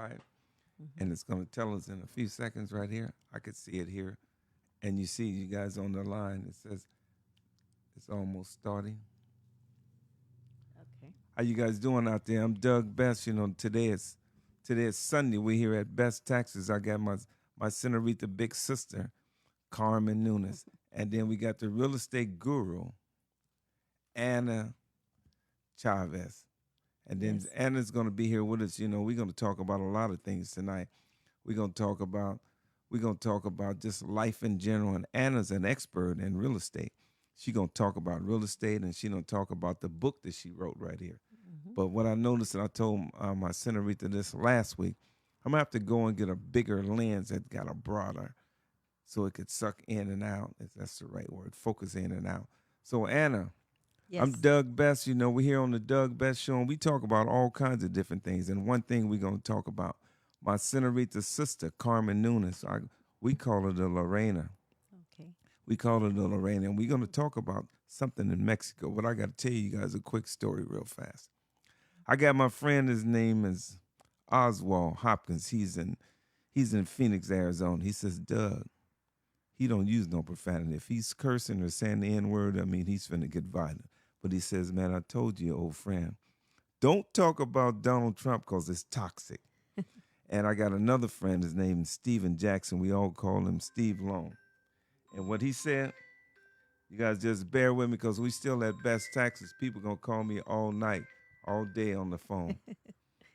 live, and it's going to tell us in a few seconds right here. I could see it here, and you see you guys on the line. It says it's almost starting. Okay. How you guys doing out there? I'm Doug Best. You know, today is Sunday. We're here at Best Taxes. I got my Senorita big sister, Carmen Nunez, and then we got the real estate guru, Anna Chavez. And then Yes. Anna's going to be here with us. You know, we're going to talk about a lot of things tonight. We're going to talk about just life in general. And Anna's an expert in real estate. She's going to talk about real estate, and she's going to talk about the book that she wrote right here. Mm-hmm. But what I noticed, and I told my senorita this last week, I'm going to have to go and get a bigger lens that got a broader so it could suck in and out, if that's the right word, focus in and out. So, Anna, Yes. I'm Doug Best. You know, we're here on the Doug Best Show, and we talk about all kinds of different things. And one thing we're going to talk about, my senorita's sister, Carmen Nunez. We call her the Lorena. Okay. We call her the Lorena, and we're going to talk about something in Mexico. But I got to tell you guys a quick story real fast. I got my friend, his name is Oswald Hopkins. He's in Phoenix, Arizona. He says, Doug, he don't use no profanity. If he's cursing or saying the N-word, I mean, he's finna get violent. But he says, man, I told you, old friend, don't talk about Donald Trump because it's toxic. And I got another friend, his name is Steven Jackson. We all call him Steve Long. And what he said, you guys just bear with me because we still at Best Taxes. People going to call me all night, all day on the phone.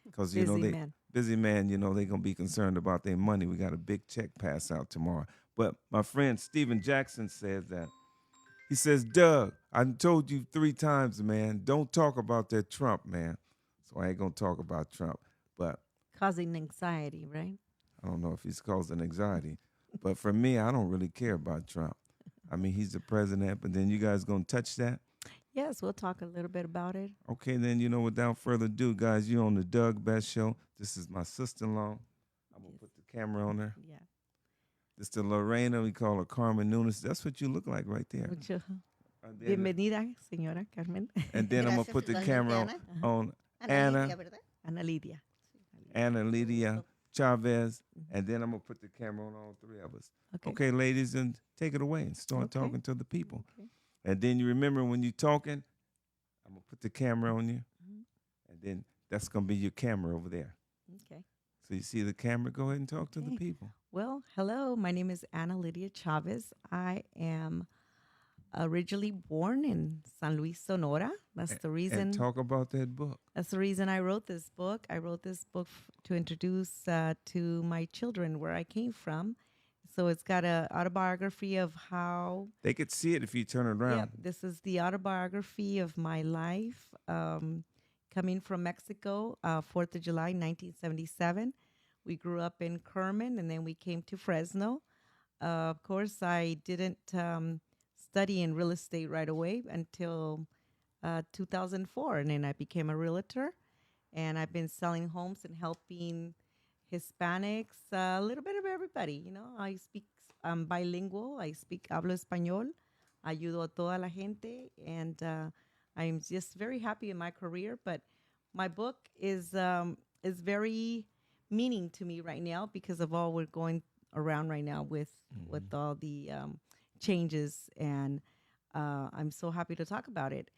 Because, you know, busy man, you know, they going to be concerned about their money. We got a big check pass out tomorrow. But my friend Steven Jackson says that. He says, Doug, I told you 3 times, man, don't talk about that Trump, man. So I ain't going to talk about Trump. But Causing anxiety, right? I don't know if he's causing anxiety. But for me, I don't really care about Trump. I mean, he's the president, but then you guys going to touch that? Yes, we'll talk a little bit about it. Okay, then, you know, without further ado, guys, you're on the Doug Best Show. This is my sister-in-law. I'm going to put the camera on her. Yeah. This is Lorena. We call her Carmen Nunez. That's what you look like right there. Mucho. And then, Bienvenida, señora Carmen. and then I'm going to put the camera on Anna. Ana Lydia. Anna Lydia Chavez, and then I'm going to put the camera on all 3 of us. Okay, ladies, and take it away and start talking to the people. Okay. And then you remember when you're talking, I'm going to put the camera on you, and then that's going to be your camera over there. Okay. So you see the camera, go ahead and talk to the people. Well, hello. My name is Ana Lydia Chavez. I am originally born in San Luis, Sonora. That's the reason. And talk about that book. That's the reason I wrote this book. I wrote this book to introduce to my children where I came from. So it's got an autobiography of how... They could see it if you turn it around. Yeah, this is the autobiography of my life coming from Mexico, 4th of July, 1977. We grew up in Carmen, and then we came to Fresno. Of course, I didn't study in real estate right away until 2004, and then I became a realtor, and I've been selling homes and helping Hispanics, a little bit of everybody. You know, I'm bilingual. Hablo español. Ayudo a toda la gente, and I'm just very happy in my career. But my book is very meaning to me right now because of all we're going around right now with all the changes, and I'm so happy to talk about it.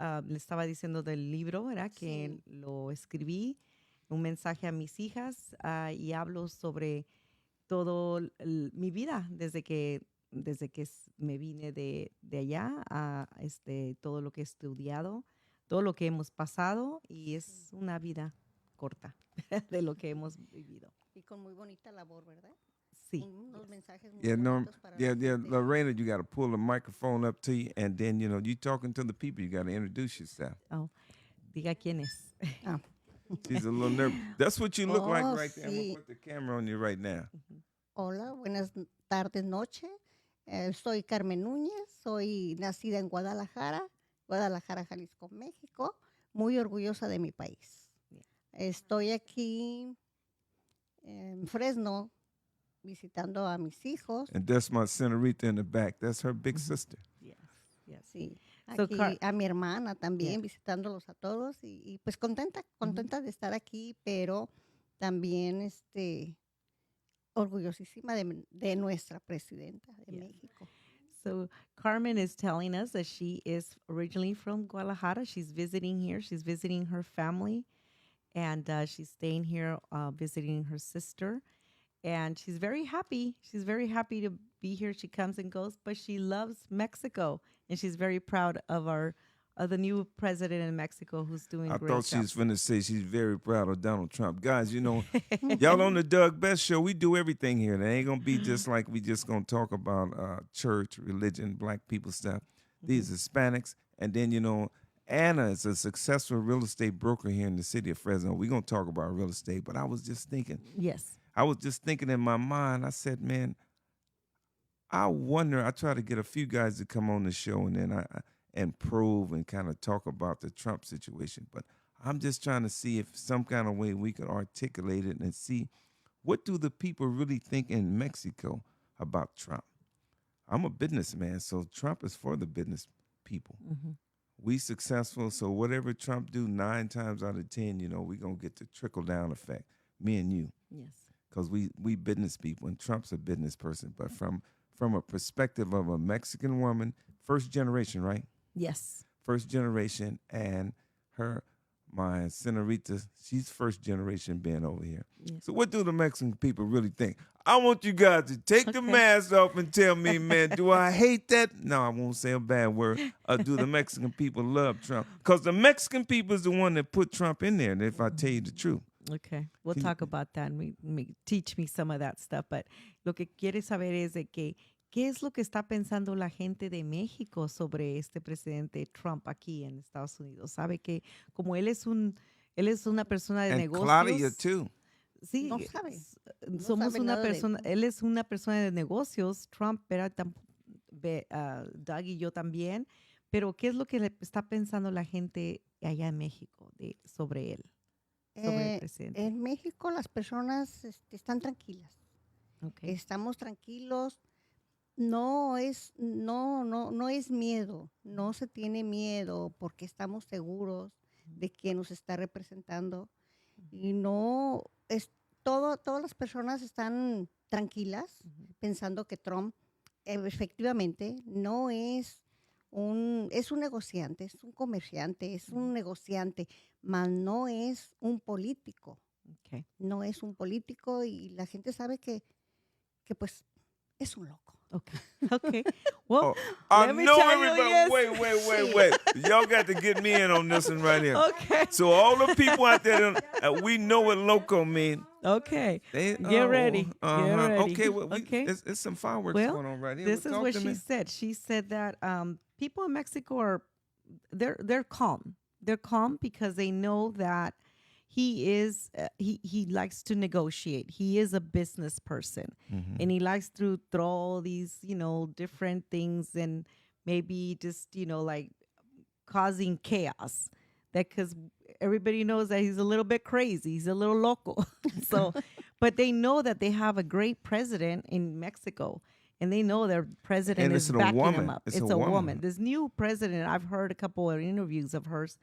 Le estaba diciendo del libro, ¿verdad? Que lo escribí, un mensaje a mis hijas, y hablo sobre todo mi vida desde que me vine de allá, a todo lo que he estudiado, todo lo que hemos pasado, y es una vida corta de lo que hemos vivido. Y con muy bonita labor, ¿verdad? Sí. Unos mensajes muy Yeah, bonitos para la gente. Lorena, you got to pull the microphone up to you, and then, you know, you talking to the people, you got to introduce yourself. Oh, diga quién es. She's a little nervous. That's what you look like right there. I'm Sí. going to put the camera on you right now. Hola, buenas tardes, noche. Soy Carmen Núñez, soy nacida en Guadalajara, Jalisco, México. Muy orgullosa de mi país. Estoy aquí en Fresno visitando a mis hijos. And that's my senorita in the back. That's her big sister. Yes. Sí. So, Aquí a mi hermana también, visitándolos a todos y pues contenta de estar aquí, pero también orgullosísima de nuestra presidenta de Yeah. México. So Carmen is telling us that she is originally from Guadalajara. She's visiting here. She's visiting her family, and she's staying here, visiting her sister. And she's very happy. She's very happy to be here. She comes and goes, but she loves Mexico, and she's very proud of the new president in Mexico who's doing I great thought she was stuff. going to say she's very proud of Donald Trump. Guys, y'all on the Doug Best Show, we do everything here. It ain't going to be just like we just going to talk about church, religion, black people stuff. These Hispanics. And then, Anna is a successful real estate broker here in the city of Fresno. We're going to talk about real estate. But I was just thinking in my mind, I said, man, I wonder, I try to get a few guys to come on the show and then and probe and kind of talk about the Trump situation. But I'm just trying to see if some kind of way we could articulate it and see what do the people really think in Mexico about Trump. I'm a businessman, so Trump is for the business people. We successful, so whatever Trump do 9 times out of 10, we're going to get the trickle-down effect, me and you. Yes. Because we business people, and Trump's a business person. But from a perspective of a Mexican woman, first generation, right? Yes. First generation, and my senorita, she's first generation being over here. Yes. So what do the Mexican people really think? I want you guys to take the mask off and tell me, man, do I hate that? No, I won't say a bad word. Do the Mexican people love Trump? Because the Mexican people is the one that put Trump in there, if I tell you the truth. Okay, we'll Can talk about that and teach me some of that stuff. But lo que quiere saber es de que qué es lo que está pensando la gente de México sobre este presidente Trump aquí en Estados Unidos. Sabe que como él es una persona de And negocios. Claudia too. Sí, No sabe. somos sabe una nada de persona. Él es una persona de negocios. Trump, Doug y yo también. Pero qué es lo que le está pensando la gente allá en México sobre él. Sobre el presidente. En México las personas están tranquilas. Okay. Estamos tranquilos. No es miedo. No se tiene miedo porque estamos seguros de que nos está representando. Y no es todas las personas están tranquilas pensando que Trump efectivamente no es es un negociante, es un comerciante, es un negociante, mas no es un político. Okay. No es un político y la gente sabe que pues es un loco. Okay. Okay. Well, I let me know tell you, everybody. yes. Wait. Y'all got to get me in on this one right here. Okay. So all the people out there, we know what loco mean. Okay. Get ready. Get ready. Okay. Well, Okay. It's some fireworks Well, going on right here. this is Talk what to she me. said. She said that people in Mexico are they're calm. They're calm because they know that he likes to negotiate. He is a business person, and he likes to throw all these different things and maybe just like causing chaos. That because everybody knows that he's a little bit crazy. He's a little loco. So, but they know that they have a great president in Mexico. And they know their president is backing him up. It's a woman. This new president, I've heard a couple of interviews of hers,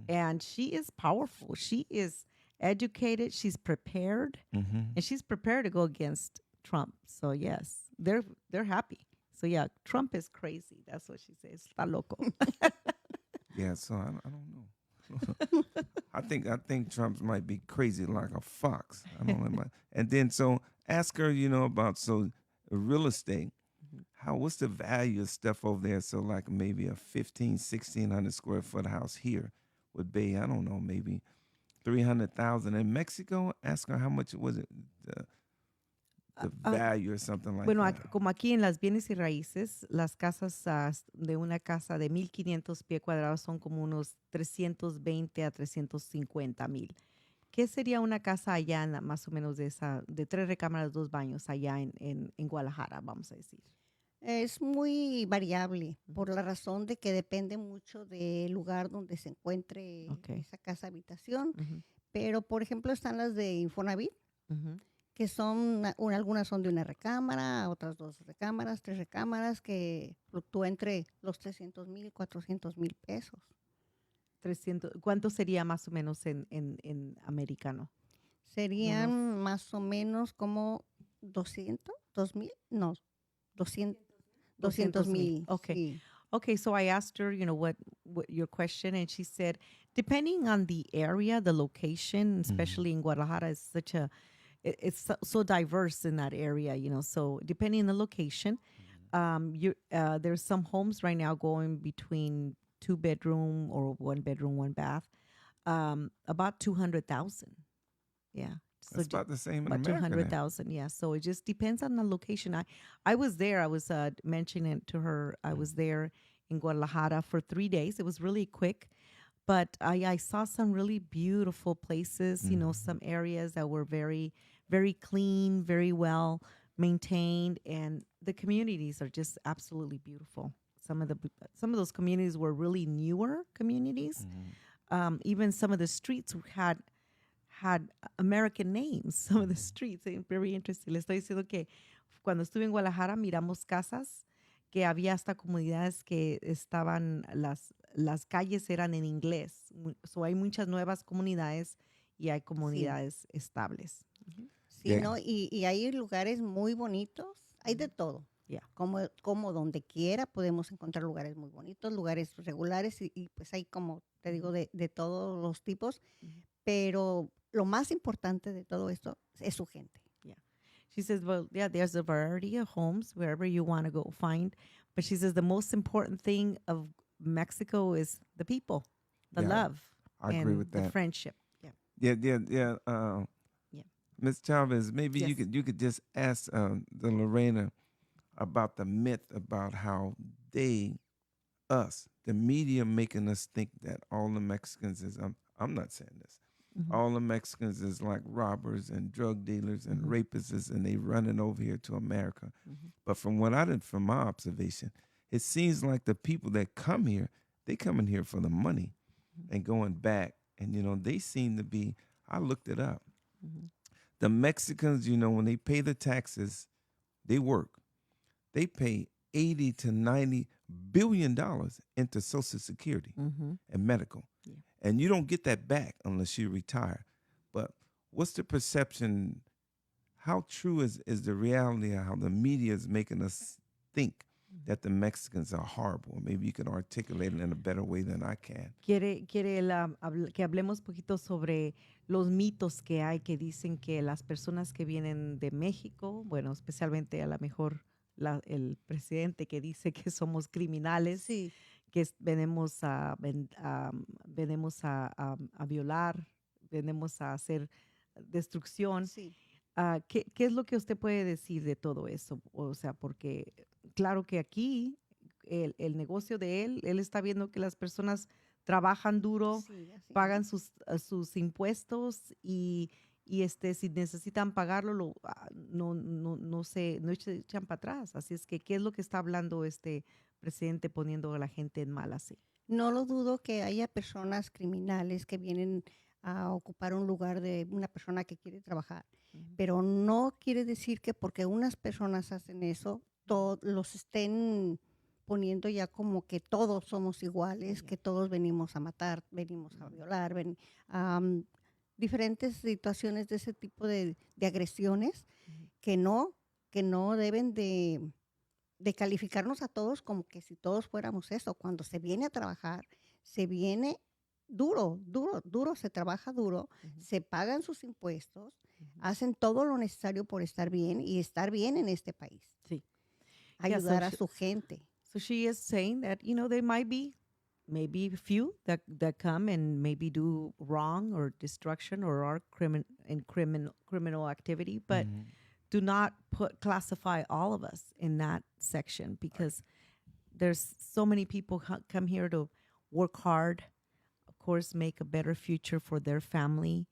and she is powerful. She is educated. She's prepared, and she's prepared to go against Trump. So yes, they're happy. So yeah, Trump is crazy. That's what she says. Está loco. Yeah. So I don't know. I think Trump might be crazy like a fox. I don't know. And then so ask her, about real estate. What's the value of stuff over there? So like maybe a 1,600 square foot house here would be, I don't know, maybe 300,000 in Mexico. Ask her how much was it, the value or something like bueno, that. Como aquí en las bienes y raíces, las casas de una casa de 1,500 pies cuadrados son como unos 320 a 350,000. ¿Qué sería una casa allá más o menos de 3 recámaras, 2 baños allá en Guadalajara, vamos a decir? Es muy variable por la razón de que depende mucho del lugar donde se encuentre esa casa habitación. Pero, por ejemplo, están las de Infonavit, que son, algunas son de una recámara, otras 2 recámaras, 3 recámaras, que fluctúa entre los 300,000, 400,000 pesos. 300, ¿cuánto sería más o menos en americano? Serían más o menos como 200, 2000, no, 200, 200 200,000. mil. Okay. Sí. Okay, so I asked her, what your question, and she said, depending on the area, the location, especially in Guadalajara, is such a it's so diverse in that area, So depending on the location, you there's some homes right now going between 2 bedroom or 1 bedroom, 1 bath, about 200,000. Yeah. So That's about the same in about America then. 200,000. Yeah. So it just depends on the location. I was there. I was mentioning it to her. I was there in Guadalajara for 3 days. It was really quick, but I saw some really beautiful places. Some areas that were very, very clean, very well maintained, and the communities are just absolutely beautiful. Some of those communities were really newer communities. Even some of the streets had American names, some of the streets. Very interesting. Le estoy diciendo que cuando estuve en Guadalajara miramos casas que había hasta comunidades que estaban, las calles eran en inglés. So hay muchas nuevas comunidades y hay comunidades estables. Sí, Yeah. ¿no? Y hay lugares muy bonitos, hay de todo. Yeah. Como donde quiera podemos encontrar lugares muy bonitos, lugares regulares y pues hay, como te digo, de todos los tipos, pero lo más importante de todo esto es su gente. She says, well, yeah, there's a variety of homes wherever you want to go find. But she says the most important thing of Mexico is the people, the Yeah, love, I and agree with the that. friendship. Yeah. Yeah. Yeah. Ms. Chavez, maybe Yes. you could just ask the Lorena about the myth about how the media making us think that all the Mexicans is. I'm not saying this. All the Mexicans is like robbers and drug dealers and rapists, and they running over here to America. But from from my observation, it seems like the people that come here, they coming here for the money and going back. And, they seem to be, I looked it up. The Mexicans, when they pay the taxes, they work. They pay 80 to 90 billion dollars into Social Security and medical. Yeah. And you don't get that back unless you retire. But what's the perception? How true is the reality of how the media is making us think that the Mexicans are horrible? Maybe you can articulate it in a better way than I can. Quiere que hablemos un poquito sobre los mitos que hay que dicen que las personas que vienen de México, bueno, especialmente a lo mejor el presidente que dice que somos criminales, Sí. que venimos a violar, venimos a hacer destrucción. Sí. ¿Qué es lo que usted puede decir de todo eso? O sea, porque claro que aquí el negocio de él está viendo que las personas trabajan duro, Sí, así pagan es. sus impuestos y si necesitan pagarlo, no se echan para atrás. Así es que, ¿qué es lo que está hablando este presidente poniendo a la gente en mal así? No lo dudo que haya personas criminales que vienen a ocupar un lugar de una persona que quiere trabajar, pero no quiere decir que porque unas personas hacen eso, los estén poniendo ya como que todos somos iguales, que todos venimos a matar, venimos a violar, diferentes situaciones de ese tipo de agresiones que no deben de calificarnos a todos como que si todos fuéramos eso. Cuando se viene a trabajar, se viene duro, se trabaja duro, se pagan sus impuestos, hacen todo lo necesario por estar bien y estar bien en este país. Sí. Ayudar a su gente. So she is saying that, there might be maybe a few that come and maybe do wrong or destruction or are criminal activity, but do not classify all of us in that section, because there's so many people come here to work hard, of course, make a better future for their family.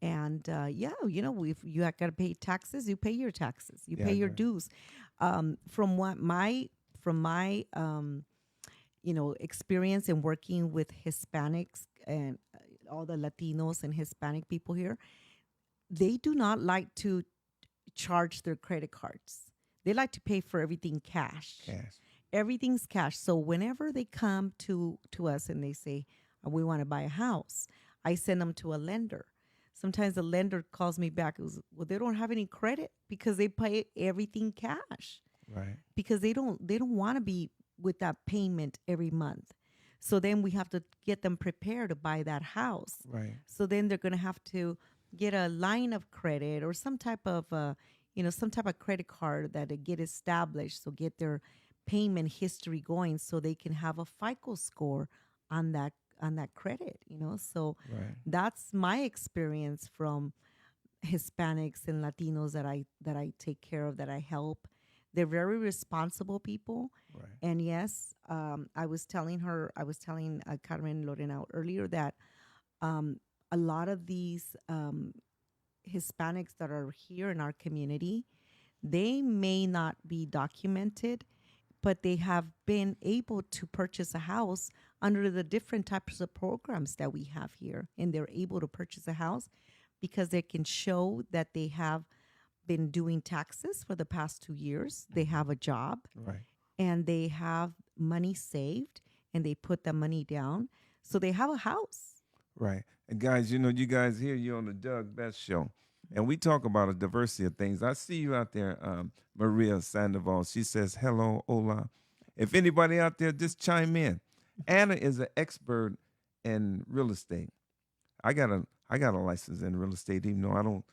And if you got to pay taxes, you pay your taxes, you pay your dues. From my experience in working with Hispanics and all the Latinos and Hispanic people here, they do not like to charge their credit cards. They like to pay for everything cash. Everything's cash. So whenever they come to us and they say, we want to buy a house, I send them to a lender. sometimes the lender calls me back. It was, well, they don't have any credit because they pay everything cash Right. because they don't want to be with that payment every month. So then we have to get them prepared to buy that house. Right. So then they're going to have to get a line of credit or some type of some type of credit card that they get established, so get their payment history going so they can have a FICO score on that credit, So Right. that's my experience from Hispanics and Latinos that I take care of, that I help. They're very responsible people. Right. And yes, I was telling Carmen Lorena earlier that a lot of these Hispanics that are here in our community, they may not be documented, but they have been able to purchase a house under the different types of programs that we have here. And they're able to purchase a house because they can show that they have been doing taxes for the past 2 years. They have a job, Right. and they have money saved, and they put the money down. So they have a house. Right. And guys, you guys here, you're on the Doug Best Show. And we talk about a diversity of things. I see you out there, Maria Sandoval. She says, hello, hola. If anybody out there, just chime in. Anna is an expert in real estate. I got a license in real estate, even though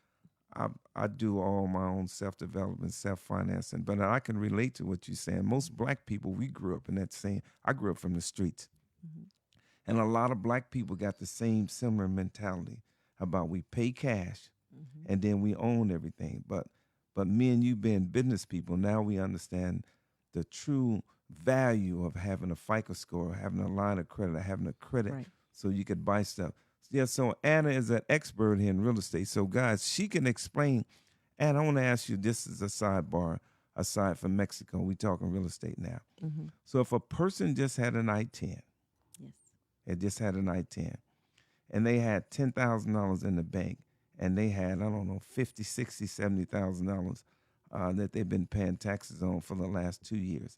I do all my own self-development, self-financing, but I can relate to what you're saying. Most black people, we grew up in that same, I grew up from the streets. Mm-hmm. And a lot of black people got the same similar mentality about we pay cash Mm-hmm. and then we own everything. But me and you being business people, now we understand the true value of having a FICO score, having a line of credit, having a credit Right. so you could buy stuff. Yeah, so Anna is an expert here in real estate. So guys, she can explain. And I want to ask you, this is a sidebar, aside from Mexico, we talking real estate now. Mm-hmm. So if a person just had an I-10, Yes. it just had an I-10, and they had $10,000 in the bank, and they had, I don't know, $50,000, $60,000, $70,000 that they've been paying taxes on for the last 2 years,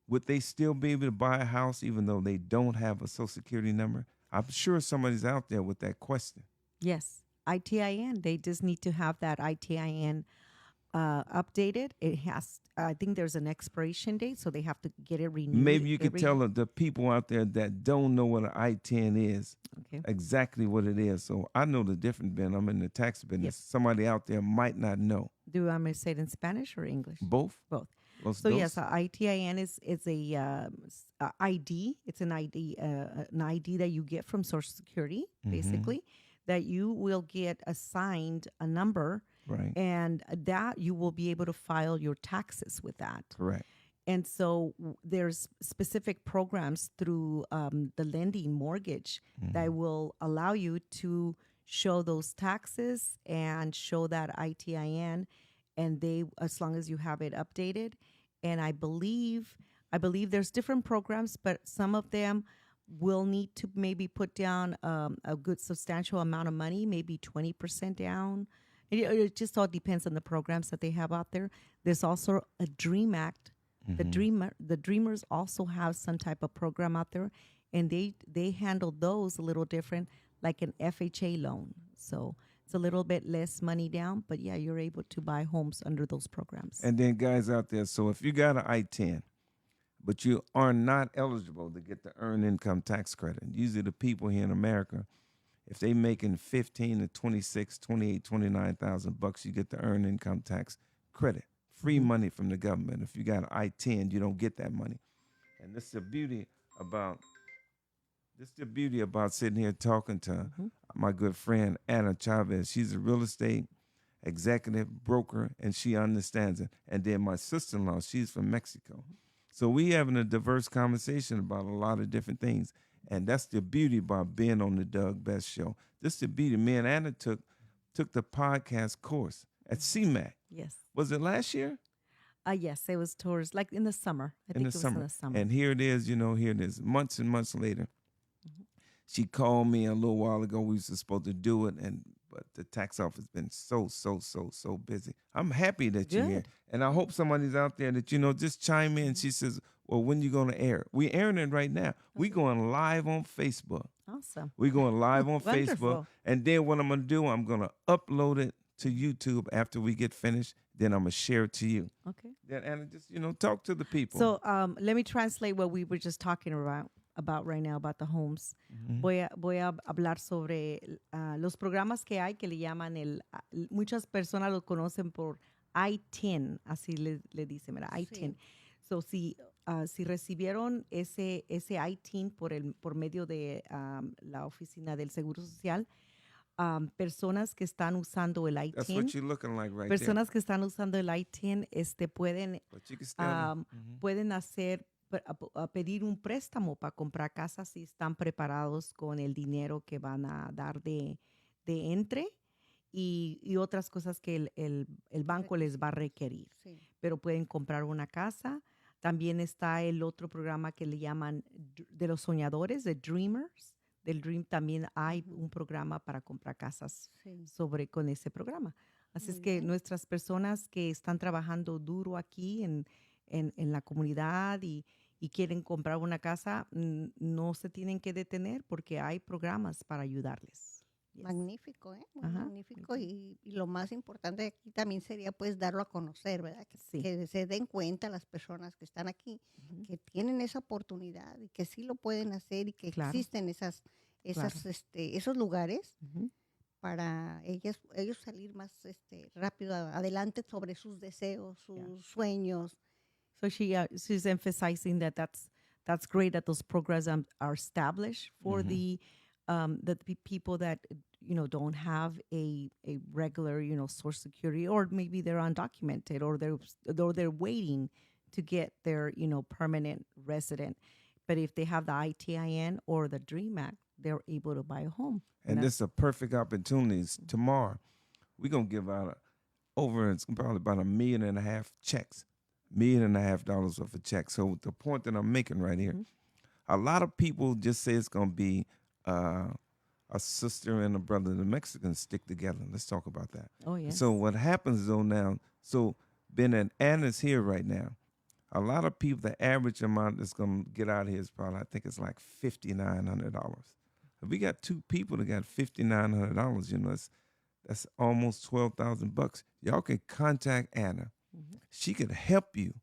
would they still be able to buy a house even though they don't have a Social Security number? I'm sure somebody's out there with that question. Yes. ITIN. They just need to have that ITIN updated. It has, I think there's an expiration date, so they have to get it renewed. Maybe you could tell the people out there that don't know what an I-10 is, Okay. exactly what it is. So I know the difference, Ben. I'm in the tax business. Yes. Somebody out there might not know. Do you want me to say it in Spanish or English? Both? Both. Los So dos? yes, ITIN is a ID. It's an ID that you get from Social Security, basically, that you will get assigned a number, Right. and that you will be able to file your taxes with that. Correct. And so there's specific programs through the lending mortgage that will allow you to show those taxes and show that ITIN, and they, as long as you have it updated. And I believe there's different programs, but some of them will need to maybe put down a good substantial amount of money, maybe 20% down. It just all depends on the programs that they have out there. There's also a DREAM Act. The Dreamers also have some type of program out there, and they handle those a little different, like an FHA loan. So it's a little bit less money down, but yeah, you're able to buy homes under those programs. And then guys out there, so if you got an I-10, but you are not eligible to get the earned income tax credit, usually the people here in America, if they making 15 to 26, 28, 29,000 bucks, you get the earned income tax credit. Free money from the government. If you got an I-10, you don't get that money. And this is the beauty about sitting here talking to my good friend Anna Chavez. She's a real estate executive broker, and she understands it. And then my sister-in-law, she's from Mexico. So we having a diverse conversation about a lot of different things. And that's the beauty about being on the Doug Best Show. This is the beauty. Me and Anna took the podcast course at CMAC. Yes. Was it last year? Yes, it was towards, like in the summer. I think it was in the summer. And here it is, here it is, months and months later. She called me a little while ago. We was supposed to do it, but the tax office has been so busy. I'm happy that you're here. And I hope somebody's out there that, just chime in. She says, well, when you going to air it? We're airing it right now. We going live on Facebook. Awesome. We're going live on Facebook. Wonderful. And then what I'm going to do, I'm going to upload it to YouTube after we get finished. Then I'm going to share it to you. Okay. Then, Anna, just, talk to the people. So let me translate what we were just talking about right now, about the homes. Voy a hablar sobre los programas que hay que le llaman muchas personas lo conocen por I-10, así le dicen, ¿verdad? I-10. Sí. So, si recibieron ese I-10 por medio de la oficina del Seguro Social, personas que están usando el That's what I-10, you're looking like right personas que están usando el I-10 pueden there. But you can stand up. pueden pedir un préstamo para comprar casas si están preparados con el dinero que van a dar de entre y otras cosas que el banco les va a requerir. Sí. Pero pueden comprar una casa. También está el otro programa que le llaman de los soñadores, de Dreamers. Del Dream también hay un programa para comprar casas Sí. con ese programa. Así es Muy que bien. nuestras personas que están trabajando duro aquí en la comunidad y quieren comprar una casa, no se tienen que detener porque hay programas para ayudarles. Yes. Magnífico, ¿eh? Muy Ajá. magnífico. Y lo más importante aquí también sería pues darlo a conocer, ¿verdad? Sí. Que se den cuenta las personas que están aquí, que tienen esa oportunidad y que sí lo pueden hacer y que Claro. existen Claro. esos lugares Ujú. para ellos salir más rápido adelante sobre sus deseos, sus sueños. So she's emphasizing that's great that those programs are established for the people that don't have a regular Social Security, or maybe they're undocumented, or they're waiting to get their permanent resident. But if they have the ITIN or the DREAM Act, they're able to buy a home. And this is a perfect opportunity. Tomorrow, we're going to give out it's probably about $1.5 million checks. $1.5 million worth of checks. So the point that I'm making right here, a lot of people just say it's going to be a sister and a brother. The Mexicans stick together. Let's talk about that. Oh, yes. So what happens though now, Ben and Anna's here right now. A lot of people, the average amount that's going to get out here is probably, I think it's like $5,900. If we got two people that got $5,900, that's almost $12,000. Y'all can contact Anna. She could help you.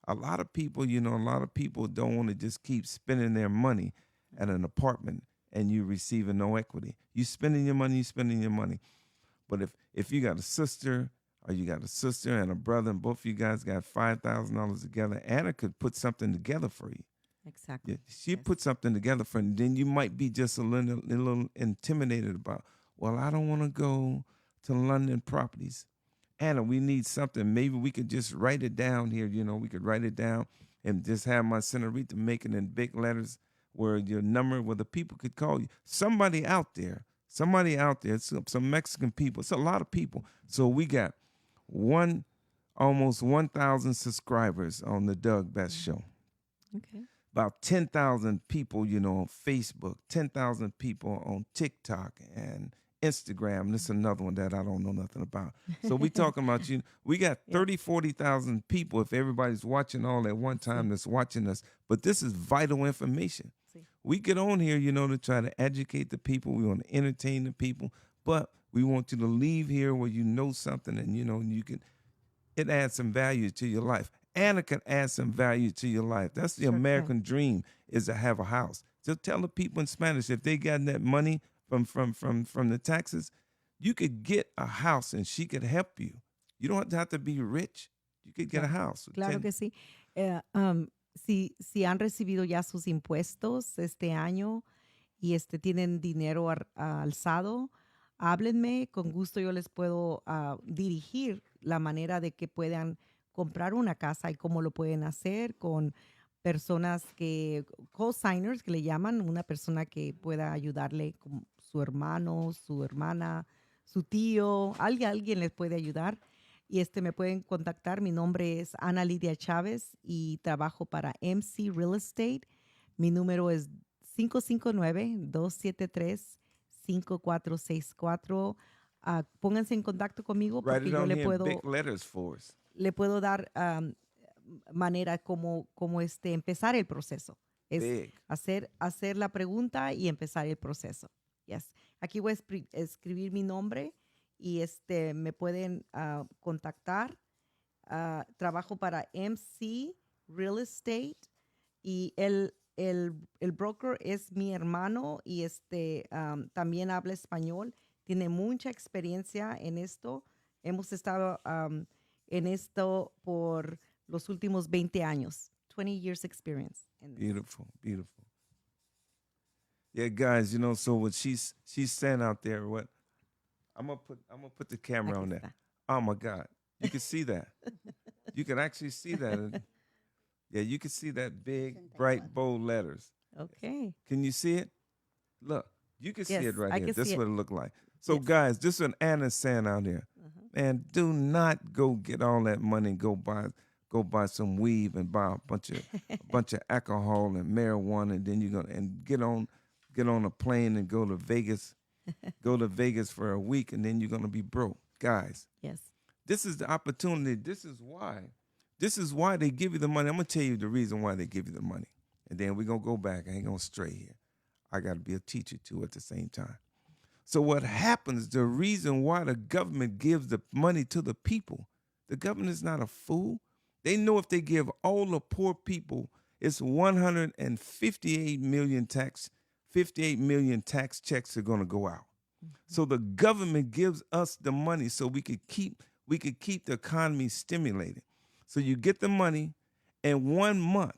A lot of people, don't want to just keep spending their money at an apartment and you receiving no equity. You spending your money. But if you got a sister, or you got a sister and a brother, and both of you guys got $5,000 together, Anna could put something together for you. Exactly. Yeah, she put something together for you. Then you might be just a little intimidated about, well, I don't want to go to London Properties. Anna, we need something. Maybe we could just write it down here. We could write it down and just have my senorita make it in big letters where your number, where the people could call you. Somebody out there, some Mexican people. It's a lot of people. So we got almost 1,000 subscribers on the Doug Best Show. Okay. About 10,000 people, on Facebook, 10,000 people on TikTok and Instagram. This is another one that I don't know nothing about. So we talking about we got 30, 40,000 people if everybody's watching all at one time that's watching us. But this is vital information. We get on here, to try to educate the people. We want to entertain the people. But we want you to leave here where you know something and, it adds some value to your life. Anna can add some value to your life. That's the American dream, is to have a house. So tell the people in Spanish, if they got that money from the taxes, you could get a house and she could help you. You don't have to be rich. You could get a house. Claro que sí. Si han recibido ya sus impuestos este año y tienen dinero alzado, háblenme, con gusto yo les puedo dirigir la manera de que puedan comprar una casa y cómo lo pueden hacer con personas co-signers que le llaman, una persona que pueda ayudarle, como su hermano, su hermana, su tío, alguien les puede ayudar. Y me pueden contactar. Mi nombre es Ana Lydia Chavez y trabajo para MC Real Estate. Mi número es 559-273-5464. Pónganse en contacto conmigo porque yo le puedo dar manera como empezar el proceso. Es Big. hacer la pregunta y empezar el proceso. Yes. Aquí voy a escribir mi nombre y me pueden contactar. Trabajo para MC Real Estate y el broker es mi hermano y también habla español. Tiene mucha experiencia en esto. Hemos estado en esto por los últimos 20 años. 20 years experience. Beautiful, beautiful. Yeah, guys, you know, so what she's saying out there, what I'm gonna put the camera Aquí on está. that. Oh my God. You can see that. You can actually see that. Yeah, you can see that big, bright, bold letters. Okay. Can you see it? Look, you can see Yes, it right I here. can This see is it. what it looked like. So, Yes. guys, this is what Anna's saying out here. Man, do not go get all that money and go buy some weed and buy a bunch of alcohol and marijuana, and then you're gonna get on a plane and go to Vegas, for a week, and then you're gonna be broke, guys. Yes. This is the opportunity. This is why they give you the money. I'm gonna tell you the reason why they give you the money, and then we're gonna go back. I ain't gonna stray here. I gotta be a teacher too at the same time. So what happens, the reason why the government gives the money to the people, the government is not a fool. They know if they give all the poor people, it's 158 million tax 58 million tax checks are going to go out. So the government gives us the money so we could keep the economy stimulated. So you get the money, and 1 month,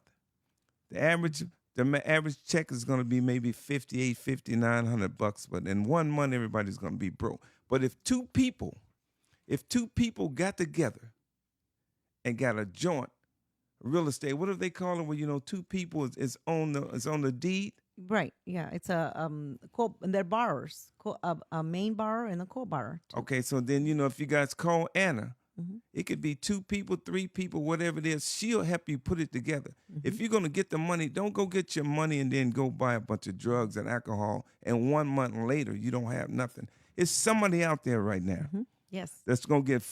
the average check is going to be maybe $5,900, but in 1 month everybody's going to be broke. But if two people got together and got a joint real estate, what do they call it when two people is on the deed? Right. Yeah. It's they're borrowers, a main borrower and a co-borrower. Okay, so then if you guys call Anna, it could be 2 people, 3 people, whatever it is. She'll help you put it together. If you're gonna get the money, don't go get your money and then go buy a bunch of drugs and alcohol, and 1 month later you don't have nothing. It's somebody out there right now Yes. that's gonna get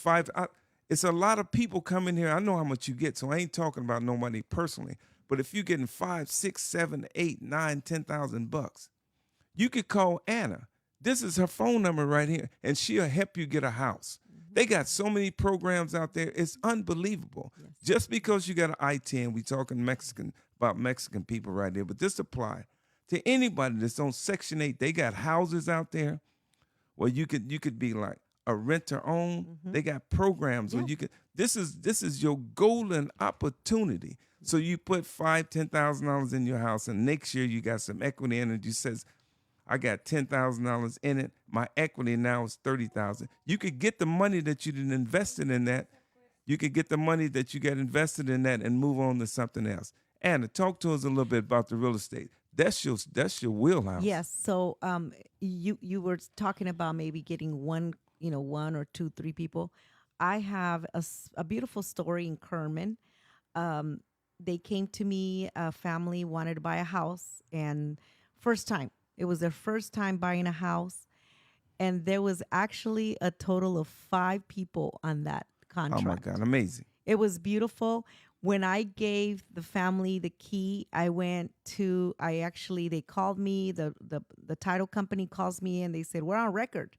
it's a lot of people coming here. I know how much you get, so I ain't talking about nobody personally. But if you're getting 5, 6, 7, 8, 9, $10,000, you could call Anna. This is her phone number right here, and she'll help you get a house. They got so many programs out there. It's unbelievable. Yes. Just because you got an I-10, we talking about Mexican people right there, but this apply to anybody that's on Section 8. They got houses out there where you could be like a renter-own. They got programs where you could. This is your golden opportunity. So you put $5,000, $10,000 in your house, and next year you got some equity in it. You says, I got $10,000 in it. My equity now is $30,000. You could get the money that you didn't invest in that. You could get the money that you got invested in that and move on to something else. Anna, talk to us a little bit about the real estate. That's your wheelhouse. Yes. So you were talking about maybe getting one or 2, 3 people. I have a beautiful story in Carmen. They came to me, a family wanted to buy a house, and first time. It was their first time buying a house, and there was actually a total of 5 people on that contract. Oh my God, amazing. It was beautiful. When I gave the family the key, they called me, the title company calls me, and they said, we're on record.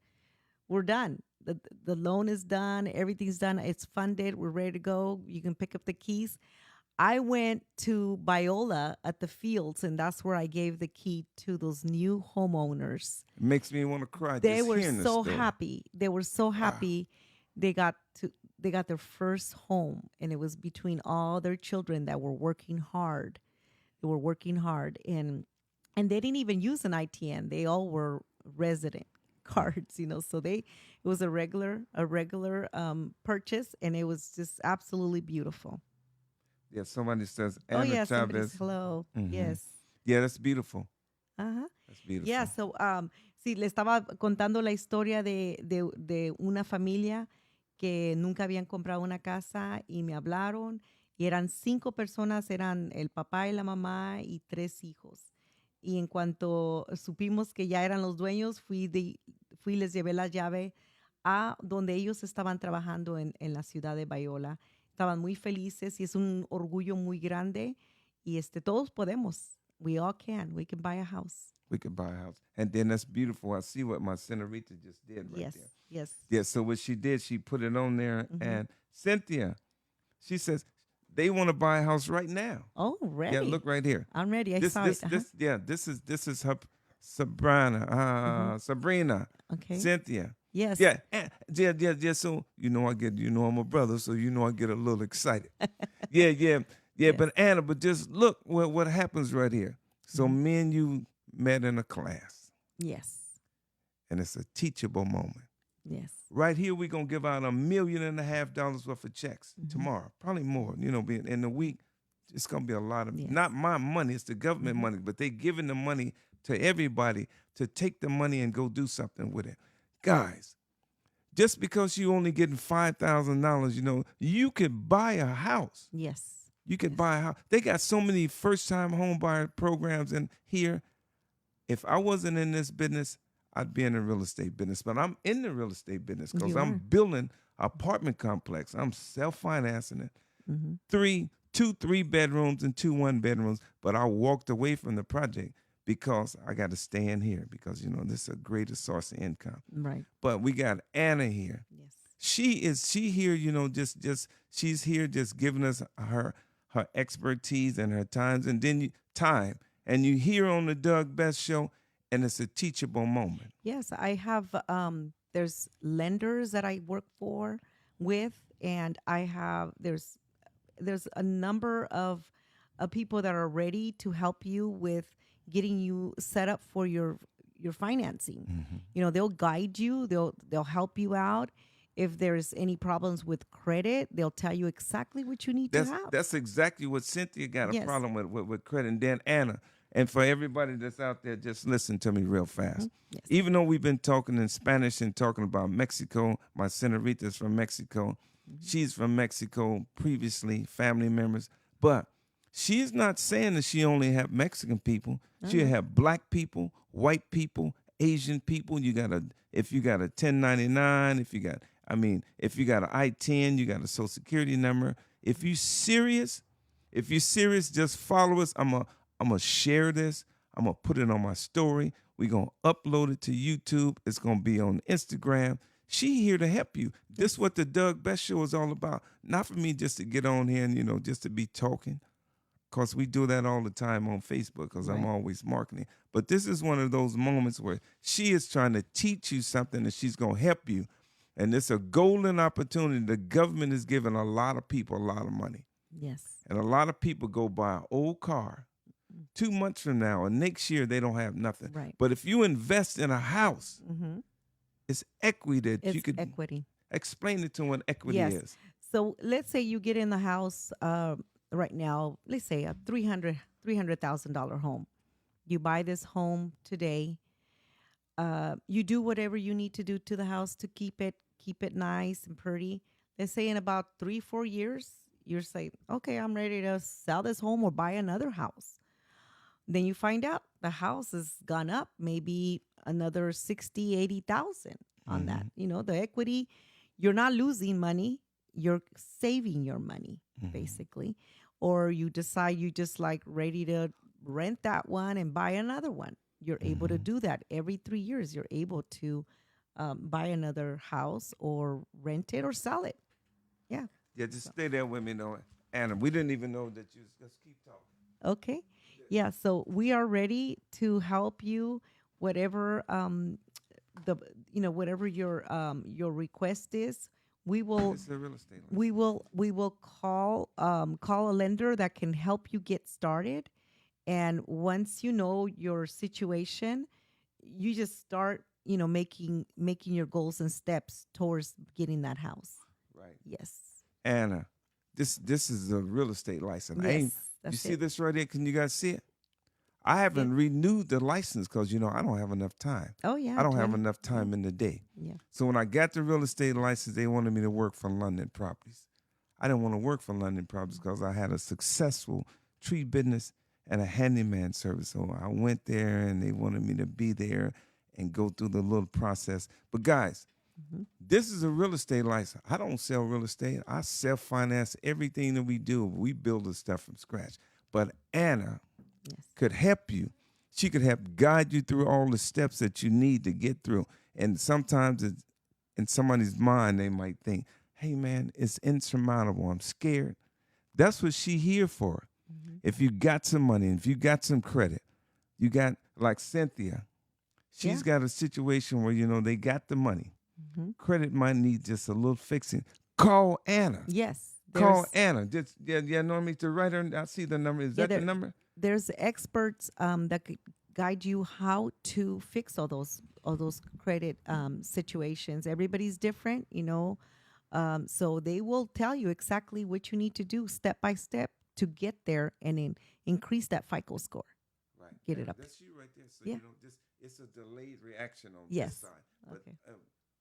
We're done. The loan is done. Everything's done. It's funded. We're ready to go. You can pick up the keys. I went to Biola at the fields, and that's where I gave the key to those new homeowners. It makes me want to cry. They just were hearing so this story. happy. They were so happy. They got their first home, and it was between all their children that were working hard. They were working hard, and they didn't even use an ITN. They all were resident cards, So it was a regular purchase, and it was just absolutely beautiful. Yeah, somebody says Anna Chavez. Hello. Yes. Yeah, that's beautiful. Ajá. That's beautiful. Yeah, so sí, le estaba contando la historia de una familia que nunca habían comprado una casa y me hablaron y eran 5 personas, eran el papá y la mamá y 3 hijos. Y en cuanto supimos que ya eran los dueños, fui les llevé la llave a donde ellos estaban trabajando en la ciudad de Biola. estaban muy felices y es un orgullo muy grande y todos podemos. We all can. We can buy a house. We could buy a house. And then that's beautiful. I see what my senorita just did right Yes. there. Yes. Yeah, so what she did, she put it on there. Mhm. And Cynthia, she says, they want to buy a house right now. Oh, ready. Yeah, look right here. I'm ready. I saw this, it. This, yeah, this is her Sabrina, Okay. Cynthia. Yes. Yeah, yeah. So I'm a brother, so I get a little excited. yeah. Yes. But Anna, just look what happens right here. So me and you met in a class, Yes. and it's a teachable moment. Yes. Right here, we're gonna give out $1.5 million worth of checks tomorrow, probably more. In the week, it's gonna be a lot of not my money, it's the government money, but they giving the money to everybody to take the money and go do something with it. Guys, just because you only getting $5,000, you could buy a house. Yes. You could buy a house. They got so many first-time home buyer programs in here. If I wasn't in this business, I'd be in the real estate business. But I'm in the real estate business because You I'm are. building an apartment complex. I'm self-financing it. Two 3-bedrooms and 2 1-bedrooms. But I walked away from the project because I got to stay in here because, this is a greater source of income. Right. But we got Anna here. Yes. She here, just she's here just giving us her expertise and her times, and then and you hear on the Doug Best Show, and it's a teachable moment. Yes, I have. There's lenders that I work with, and I have there's a number of people that are ready to help you with getting you set up for your financing. They'll guide you. They'll help you out. If there's any problems with credit, they'll tell you exactly what you need to have. That's exactly what Cynthia got a Yes. problem with credit. And then Anna, and for everybody that's out there, just listen to me real fast. Yes. Even though we've been talking in Spanish and talking about Mexico, my senorita's from Mexico. She's from Mexico previously, family members. But she's not saying that she only have Mexican people. She'll have black people, white people, Asian people. If you got a 1099, if you got an I-10, you got a Social Security number. If you serious, just follow us. I'm gonna share this. I'm gonna put it on my story. We're gonna upload it to YouTube. It's gonna be on Instagram. She here to help you. This is what the Doug Best Show is all about. Not for me just to get on here and just to be talking. Because we do that all the time on Facebook because I'm always marketing. But this is one of those moments where she is trying to teach you something and she's going to help you. And it's a golden opportunity. The government is giving a lot of people a lot of money. Yes. And a lot of people go buy an old car 2 months from now and next year they don't have nothing. Right. But if you invest in a house, it's equity that you could equity. Explain it to what equity Yes. is. So let's say you get in the house right now, let's say a $300,000 home. You buy this home today. You do whatever you need to do to the house to keep it nice and pretty. Let's say in about 3-4 years, you're saying, okay, I'm ready to sell this home or buy another house. Then you find out the house has gone up maybe another 60, 80,000 on that. The equity, you're not losing money. You're saving your money, basically. Or you decide you just like ready to rent that one and buy another one. You're able to do that every 3 years. You're able to buy another house or rent it or sell it. Yeah. Yeah, just stay there with me, though. Anna, we didn't even know that you was. Let's keep talking. Okay. Yeah. So we are ready to help you, whatever whatever your request is. We will. This is a real estate. We will call a lender that can help you get started. And once you know your situation, you just start, making your goals and steps towards getting that house. Right. Yes. Anna, this is a real estate license. Yes, You see this right here? Can you guys see it? I haven't renewed the license because, I don't have enough time. Oh, yeah. I don't have enough time in the day. Yeah. So when I got the real estate license, they wanted me to work for London Properties. I didn't want to work for London Properties because I had a successful tree business and a handyman service. So I went there and they wanted me to be there and go through the little process. But guys, This is a real estate license. I don't sell real estate. I self-finance everything that we do. We build the stuff from scratch. But Anna Yes. could help you. She could help guide you through all the steps that you need to get through. And sometimes it's, in somebody's mind, they might think, hey, man, it's insurmountable. I'm scared. That's what she here for. If you got some money, if you got some credit, you got, like Cynthia, she's got a situation where, you know, they got the money. Credit might need just a little fixing. Call Anna. Yes. Call Anna. Just know me to write her. I see the number. Is that the number? There's experts that could guide you how to fix all those credit situations. Everybody's different, you know, so they will tell you exactly what you need to do step by step to get there and increase that FICO score. Right. Get it up. That's you right there. So you know, it's a delayed reaction on Yes. this side. But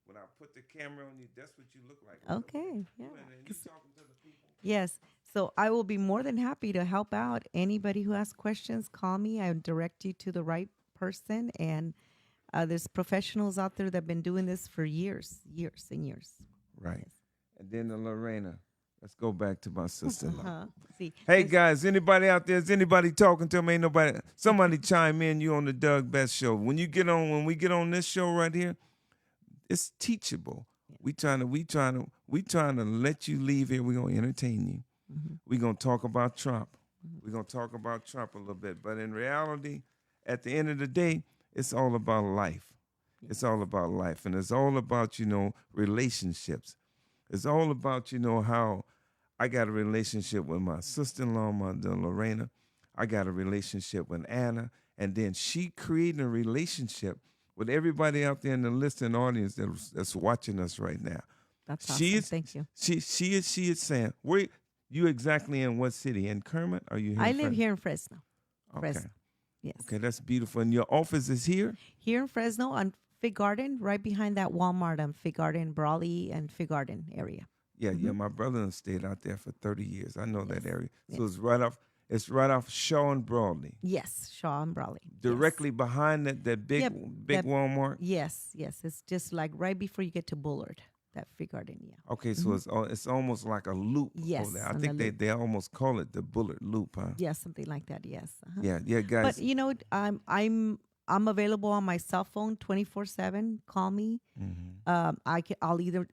when I put the camera on you, that's what you look like. Okay. Yeah. And you talking to the people. Yes. So I will be more than happy to help out anybody who has questions. Call me. I'll direct you to the right person. And there's professionals out there that have been doing this for years and years. Right. Yes. And then the Lorena. Let's go back to my sister-in-law. See, Hey guys, anybody out there? Is anybody talking to me? Ain't nobody. Somebody chime in. You on the Doug Best Show. When we get on this show right here, it's teachable. We trying to let you leave here. We're gonna entertain you. We're gonna talk about Trump. We're gonna talk about Trump a little bit. But in reality, at the end of the day, it's all about life. It's all about life, and it's all about, you know, relationships. It's all about, you know, how I got a relationship with my sister-in-law, Lorena. I got a relationship with Anna, and then she created a relationship with everybody out there in the listening audience that's watching us right now. That's awesome. Thank you. She is saying, where you exactly in what city? In Kermit? Are you here? I live here in Fresno. Okay. Fresno. Yes. Okay, that's beautiful. And your office is here? Here in Fresno on Fig Garden, right behind that Walmart on Fig Garden, Brawley and Fig Garden area. Yeah, my brother stayed out there for 30 years. I know that area. So Yes. it's right off Shaw and Broadley. Yes, Shaw and Brawley. Directly behind that big that- Walmart. Yes. It's just like right before you get to Bullard, that Fig Garden, yeah. Okay, so it's almost like a loop. Yes, over there. I on think the loop. they almost call it the Bullard Loop, huh? Yeah, something like that, yes. Yeah, guys. But you know, I'm available on my cell phone 24/7. Call me. I'll either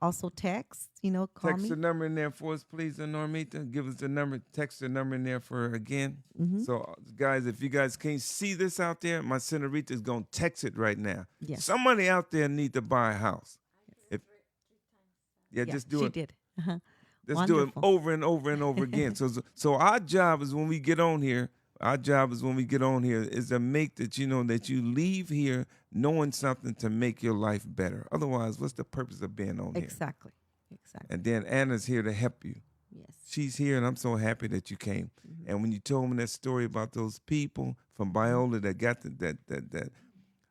also text, you know, call Text me. the number in there for us, please, Normita. Give us the number. Text the number in there for her again. So, guys, if you guys can't see this out there, my senorita is going to text it right now. Yes. Somebody out there need to buy a house. Just do she it. did. Let's do it Wonderful. over and over and over again. So our job is when we get on here. Our job is when we get on here is to make that that you leave here knowing something to make your life better. Otherwise, what's the purpose of being on here? Exactly. And then Anna's here to help you. Yes. She's here, and I'm so happy that you came. And when you told me that story about those people from Biola that got that,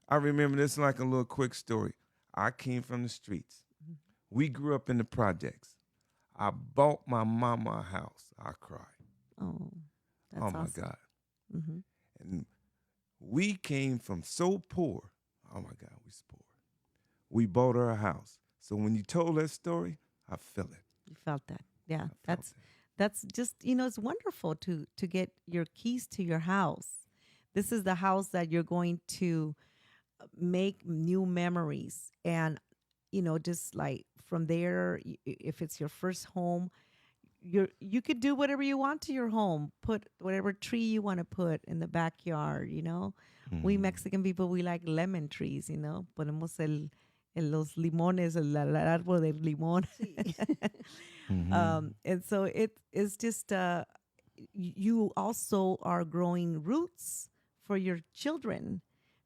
I remember this like a little quick story. I came from the streets. We grew up in the projects. I bought my mama a house. I cried. Oh, that's oh awesome. my God. And we came from so poor. Oh my God, we was poor. We bought her a house. So when you told that story, I felt it. You felt that. Yeah. That's just, it's wonderful to get your keys to your house. This is the house that you're going to make new memories. And, just like from there, if it's your first home, you could do whatever you want to your home. Put whatever tree you want to put in the backyard, We Mexican people, we like lemon trees, Ponemos los limones, el árbol del limón. And so it is just, you also are growing roots for your children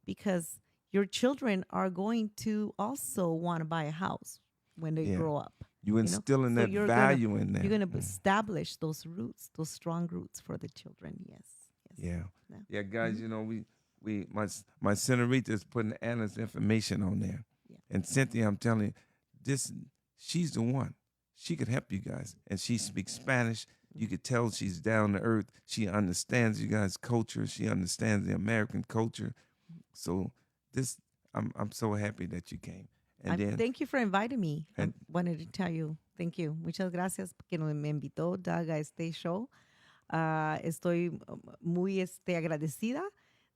because your children are going to also want to buy a house when they grow up. You instilling that value in them. You're going to establish those roots, those strong roots for the children. Yes. Yeah, guys, my senorita is putting Anna's information on there. Yeah. And Cynthia, I'm telling you, she's the one. She could help you guys. And she speaks Spanish. You could tell she's down to earth. She understands you guys' culture. She understands the American culture. So I'm so happy that you came. And then, thank you for inviting me. I and- wanted to tell you, thank you. Muchas gracias porque me invitó Doug a este show. Estoy muy agradecida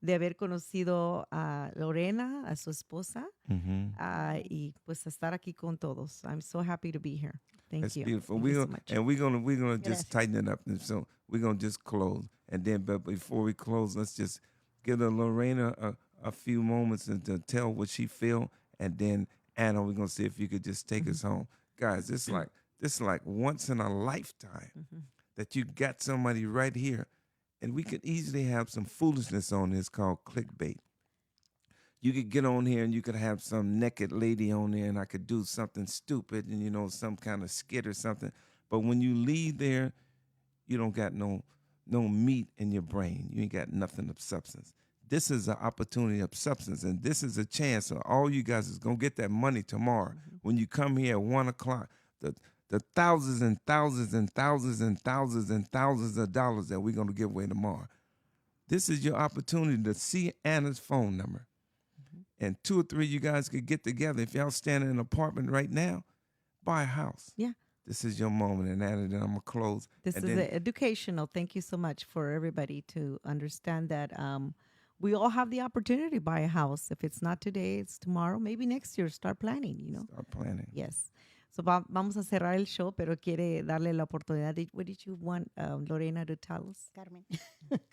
de haber conocido a Lorena, a su esposa, y pues estar aquí con todos. I'm so happy to be here. Thank that's you. beautiful. Thank you so much. And we're gonna just Gracias. tighten it up. And so we're gonna just close. And then, but before we close, let's just give Lorena a few moments and to tell what she feel. And then Anna, we're gonna see if you could just take us home, guys. This is like once in a lifetime that you got somebody right here, and we could easily have some foolishness on this called clickbait. You could get on here and you could have some naked lady on there, and I could do something stupid and some kind of skit or something. But when you leave there, you don't got no meat in your brain. You ain't got nothing of substance. This is an opportunity of substance, and this is a chance. So all you guys is gonna get that money tomorrow when you come here at 1 o'clock. The thousands and thousands and thousands and thousands and thousands of dollars that we're gonna give away tomorrow. This is your opportunity to see Anna's phone number. And 2 or 3 you guys could get together. If y'all stand in an apartment right now, buy a house. Yeah. This is your moment. And Anna, then I'm going to close. This is educational. Thank you so much for everybody to understand that we all have the opportunity to buy a house. If it's not today, it's tomorrow. Maybe next year. Start planning, Start planning. Yes. So vamos a cerrar el show, pero quiere darle la oportunidad. What did you want Lorena to tell us? Carmen.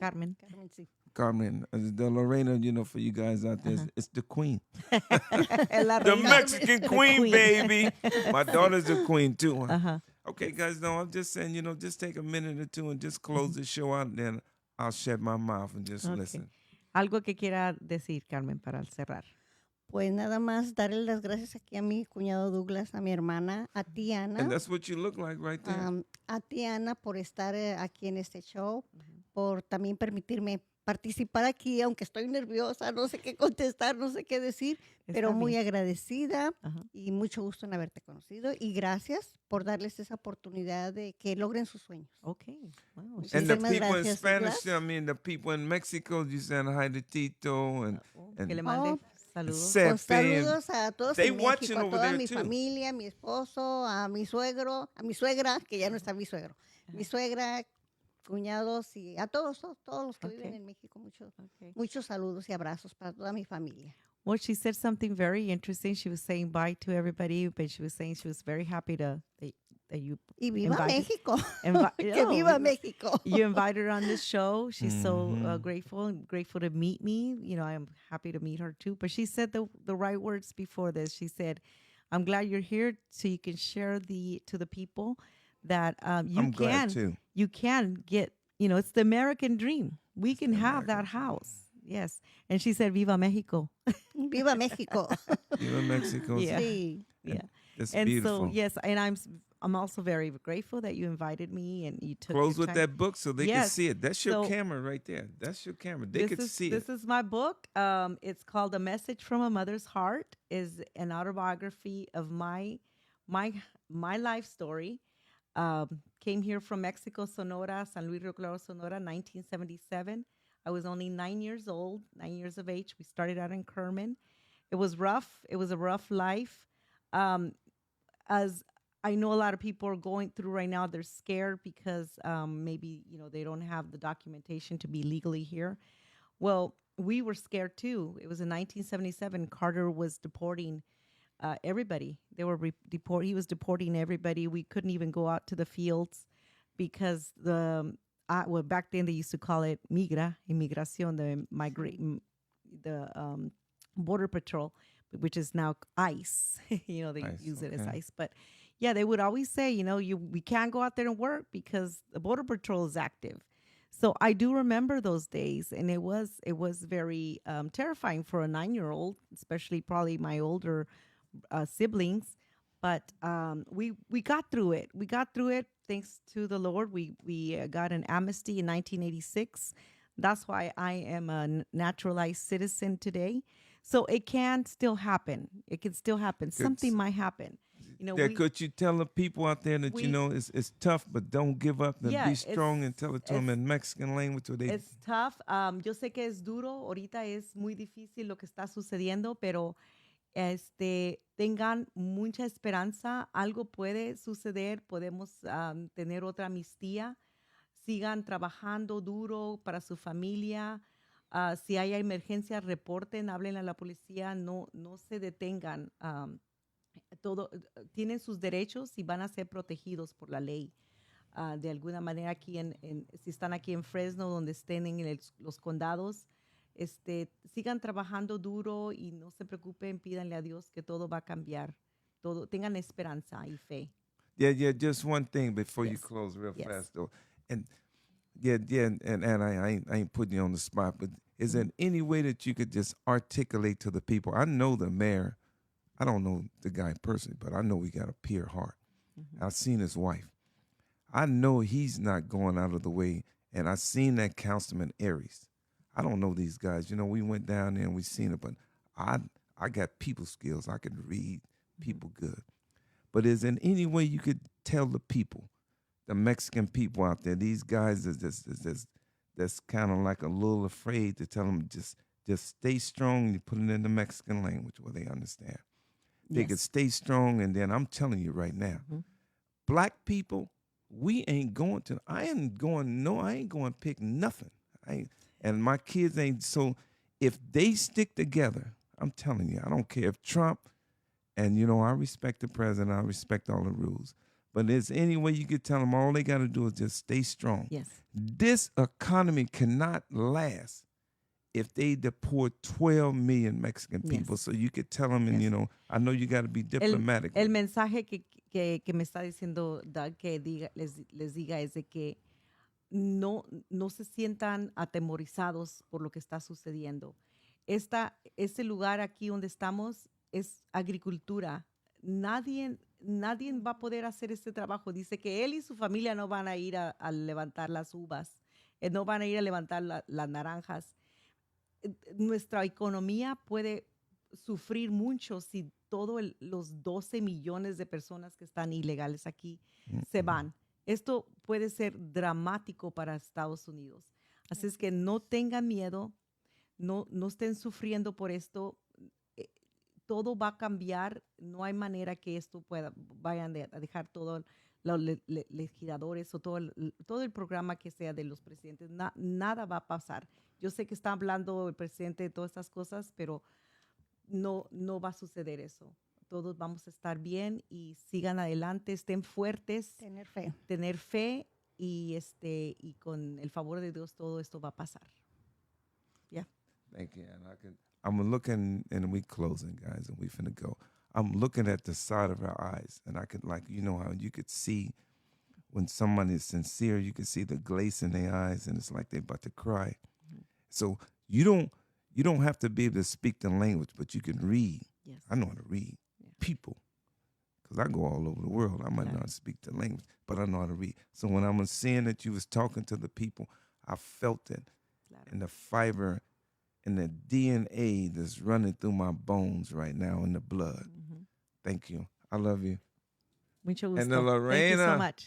Carmen. Carmen, sí. Carmen, the Lorena, for you guys out there, it's the queen. La The reina. Mexican The queen, baby. My daughter's a queen, too. Uh-huh. Okay, guys, no, I'm just saying, just take a minute or two and just close the show out, and then I'll shut my mouth and just listen. Algo que quiera decir, Carmen, para cerrar. Pues nada más darle las gracias aquí a mi cuñado Douglas, a mi hermana, a ti Ana. And that's what you look like right there. A ti Ana por estar aquí en este show, por también permitirme participar aquí, aunque estoy nerviosa, no sé qué contestar, no sé qué decir, pero muy agradecida y mucho gusto en haberte conocido y gracias por darles esa oportunidad de que logren sus sueños. Okay. Wow. And the Muchísimas people in gracias, Spanish, Douglas. the people in Mexico, you saying hi to Tito and Que le mande saludos. Sefe. Pues saludos a todos They en watching México, a over toda there mi too. familia, a mi esposo, a mi suegro, a mi suegra, que ya no está mi suegro, mi suegra, cuñados y a todos los que viven en México. Muchos saludos y abrazos para toda mi familia. Well, she said something very interesting. She was saying bye to everybody, but she was saying she was very happy that you Y viva invited- México. Que Oh, viva México. You invited her on this show. She's so grateful to meet me. I'm happy to meet her too. But she said the right words before this. She said, "I'm glad you're here, so you can share to the people that I'm glad too. you can get. It's the American dream. We can have that American dream. house." Yes, and she said, "Viva Mexico." Viva México. Viva Mexico. Yeah. Sí. Yeah, That's and beautiful. so yes, and I'm also very grateful that you invited me and you took Close your with time. that book so they can Yes. see it. That's your So- camera right there. That's your camera. They could see This it. is my book. It's called A Message from a Mother's Heart. Is an autobiography of my life story. Came here from Mexico, Sonora, San Luis Rio Claro, Sonora, 1977. I was only 9 years old, 9 years of age. We started out in Carmen. It was rough. It was a rough life. As I know a lot of people are going through right now, they're scared because maybe, they don't have the documentation to be legally here. Well, we were scared too. It was in 1977. Carter was deporting everybody. They were he was deporting everybody. We couldn't even go out to the fields because back then they used to call it inmigración, the border patrol, which is now ICE. They ICE, use it as okay. ICE. But yeah, they would always say, we can't go out there and work because the border patrol is active. So I do remember those days, and it was very terrifying for a 9-year-old, especially probably my older siblings. But we got through it. We got through it thanks to the Lord. We got an amnesty in 1986. That's why I am a naturalized citizen today. So it can still happen. It can still happen. Something might happen. Could you tell the people out there that it's tough, but don't give up and be strong and tell it to them in Mexican language? It's tough. Yo sé que es duro. Ahorita es muy difícil lo que está sucediendo, pero Tengan mucha esperanza, algo puede suceder, podemos tener otra amnistía, sigan trabajando duro para su familia, si hay emergencia, reporten, hablen a la policía, no se detengan, tienen sus derechos y van a ser protegidos por la ley. De alguna manera aquí si están aquí en Fresno, donde estén en los condados, sigan trabajando duro y no se preocupen, pídanle a Dios que todo va a cambiar. Todo, tengan esperanza y fe. Yeah. Just one thing before you Yes. close real Yes. fast, though. And and I ain't putting you on the spot, but is there any way that you could just articulate to the people? I know the mayor. I don't know the guy personally, but I know he got a pure heart. I've seen his wife. I know he's not going out of the way, and I've seen that Councilman Aries. I don't know these guys. You know, we went down there and we seen it, but I got people skills. I can read people good. But is there any way you could tell the people, the Mexican people out there, these guys that's kind of like a little afraid to tell them just stay strong, and you put it in the Mexican language where they understand. They could stay strong, and then I'm telling you right now, black people, I ain't going to pick nothing. And my kids ain't. So if they stick together, I'm telling you, I don't care if Trump, and you know, I respect the president, I respect all the rules. But is any way you could tell them all they got to do is just stay strong. Yes. This economy cannot last if they deport 12 million Mexican people. So you could tell them, and you know, I know you got to be diplomatic. El mensaje que me está diciendo Doug que les diga es de que no se sientan atemorizados por lo que está sucediendo. Este lugar aquí donde estamos es agricultura. Nadie va a poder hacer este trabajo. Dice que él y su familia no van a ir a levantar las uvas, no van a ir a levantar las naranjas. Nuestra economía puede sufrir mucho si todos los 12 millones de personas que están ilegales aquí se van. Esto puede ser dramático para Estados Unidos. Así es que no tengan miedo, no estén sufriendo por esto. Todo va a cambiar. No hay manera que esto vayan a dejar todos los legisladores o todo el programa que sea de los presidentes. Nada va a pasar. Yo sé que está hablando el presidente de todas estas cosas, pero no va a suceder eso. Todos vamos a estar bien y sigan adelante, estén fuertes. Tener fe y con el favor de Dios todo esto va a pasar. Yeah. Thank you. And I'm looking, and we closing, guys, and we finna go. I'm looking at the side of her eyes, and I could, like, you know how you could see when someone is sincere, you can see the glaze in their eyes, and it's like they're about to cry. So you don't have to be able to speak the language, but you can read. Yes. I know how to read people, because I go all over the world. I might not speak the language, but I know how to read. So when I was seeing that you was talking to the people, I felt it in the fiber and the DNA that's running through my bones right now in the blood. Thank you. I love you. Mucho gusto. And the Lorena. Thank you so much.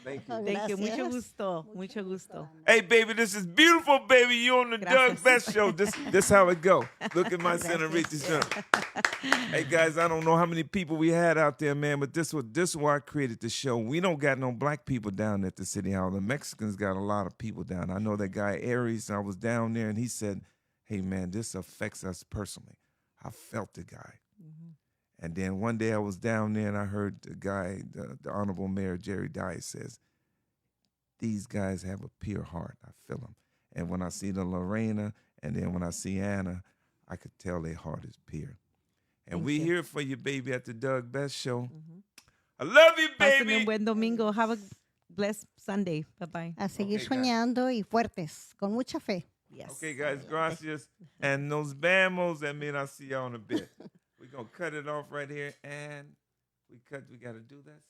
Thank you. Thank you. Mucho gusto. Mucho gusto. Hey, baby, this is beautiful, baby. You on the Doug Best Show. This how it go. Look at my senorita. Hey, guys, I don't know how many people we had out there, man, but this is why I created the show. We don't got no black people down at the City Hall. The Mexicans got a lot of people down. I know that guy Aries, I was down there, and he said, hey, man, this affects us personally. I felt the guy. And then one day I was down there and I heard the guy, the Honorable Mayor Jerry Dice says, these guys have a pure heart. I feel them. And when I see the Lorena and then when I see Anna, I could tell their heart is pure. And we here for you, baby, at the Doug Best Show. I love you, baby. Pasen un buen domingo. Have a blessed Sunday. Bye-bye. A seguir soñando y fuertes, con mucha fe. Yes. Okay, guys, gracias. And nos vemos. And then I'll see y'all in a bit. We're going to cut it off right here. And we got to do this.